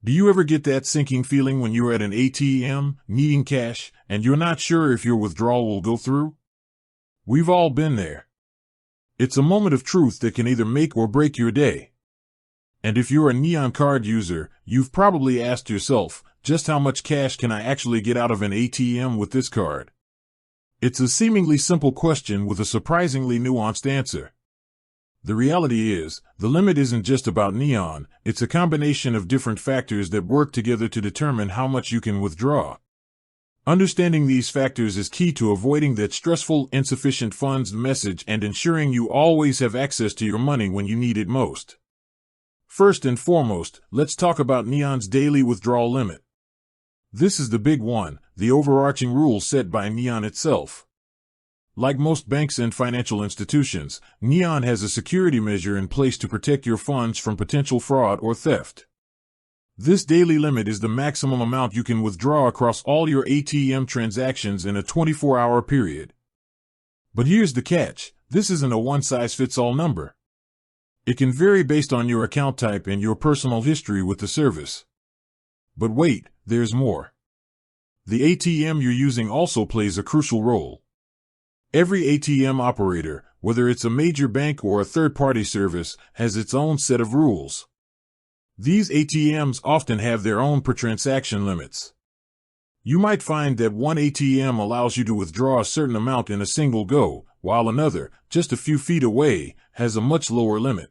Do you ever get that sinking feeling when you're at an ATM, needing cash, and you're not sure if your withdrawal will go through? We've all been there. It's a moment of truth that can either make or break your day. And if you're a Neon card user, you've probably asked yourself, just how much cash can I actually get out of an ATM with this card? It's a seemingly simple question with a surprisingly nuanced answer. The reality is, the limit isn't just about Neon, it's a combination of different factors that work together to determine how much you can withdraw. Understanding these factors is key to avoiding that stressful, insufficient funds message and ensuring you always have access to your money when you need it most. First and foremost, let's talk about Neon's daily withdrawal limit. This is the big one, the overarching rule set by Neon itself. Like most banks and financial institutions, Neon has a security measure in place to protect your funds from potential fraud or theft. This daily limit is the maximum amount you can withdraw across all your ATM transactions in a 24-hour period. But here's the catch, this isn't a one-size-fits-all number. It can vary based on your account type and your personal history with the service. But wait, there's more. The ATM you're using also plays a crucial role. Every ATM operator, whether it's a major bank or a third-party service, has its own set of rules. These ATMs often have their own per-transaction limits. You might find that one ATM allows you to withdraw a certain amount in a single go, while another, just a few feet away, has a much lower limit.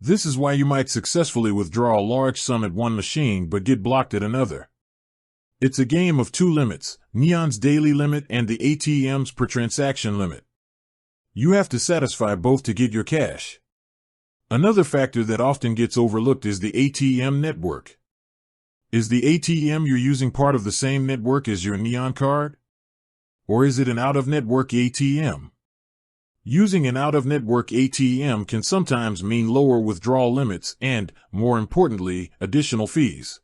This is why you might successfully withdraw a large sum at one machine but get blocked at another. It's a game of two limits, Neon's daily limit and the ATM's per-transaction limit. You have to satisfy both to get your cash. Another factor that often gets overlooked is the ATM network. Is the ATM you're using part of the same network as your Neon card? Or is it an out-of-network ATM? Using an out-of-network ATM can sometimes mean lower withdrawal limits and, more importantly, additional fees.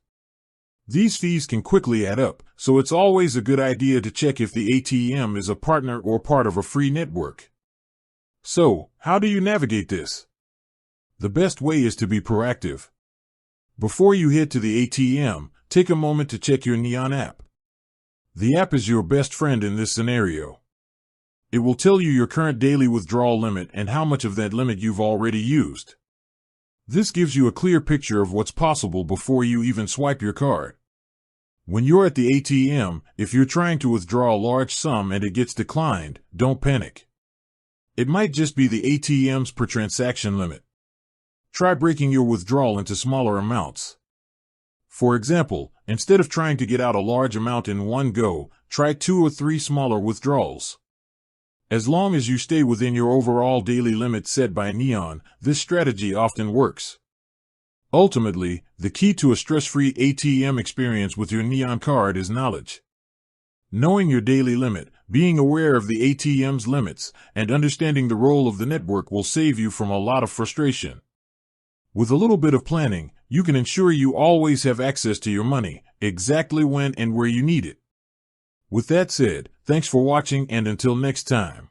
These fees can quickly add up, so it's always a good idea to check if the ATM is a partner or part of a free network. So, how do you navigate this? The best way is to be proactive. Before you head to the ATM, take a moment to check your Neon app. The app is your best friend in this scenario. It will tell you your current daily withdrawal limit and how much of that limit you've already used. This gives you a clear picture of what's possible before you even swipe your card. When you're at the ATM, if you're trying to withdraw a large sum and it gets declined, don't panic. It might just be the ATM's per-transaction limit. Try breaking your withdrawal into smaller amounts. For example, instead of trying to get out a large amount in one go, try 2 or 3 smaller withdrawals. As long as you stay within your overall daily limit set by Neon, this strategy often works. Ultimately, the key to a stress-free ATM experience with your Neon card is knowledge. Knowing your daily limit, being aware of the ATM's limits, and understanding the role of the network will save you from a lot of frustration. With a little bit of planning, you can ensure you always have access to your money, exactly when and where you need it. With that said, thanks for watching and until next time.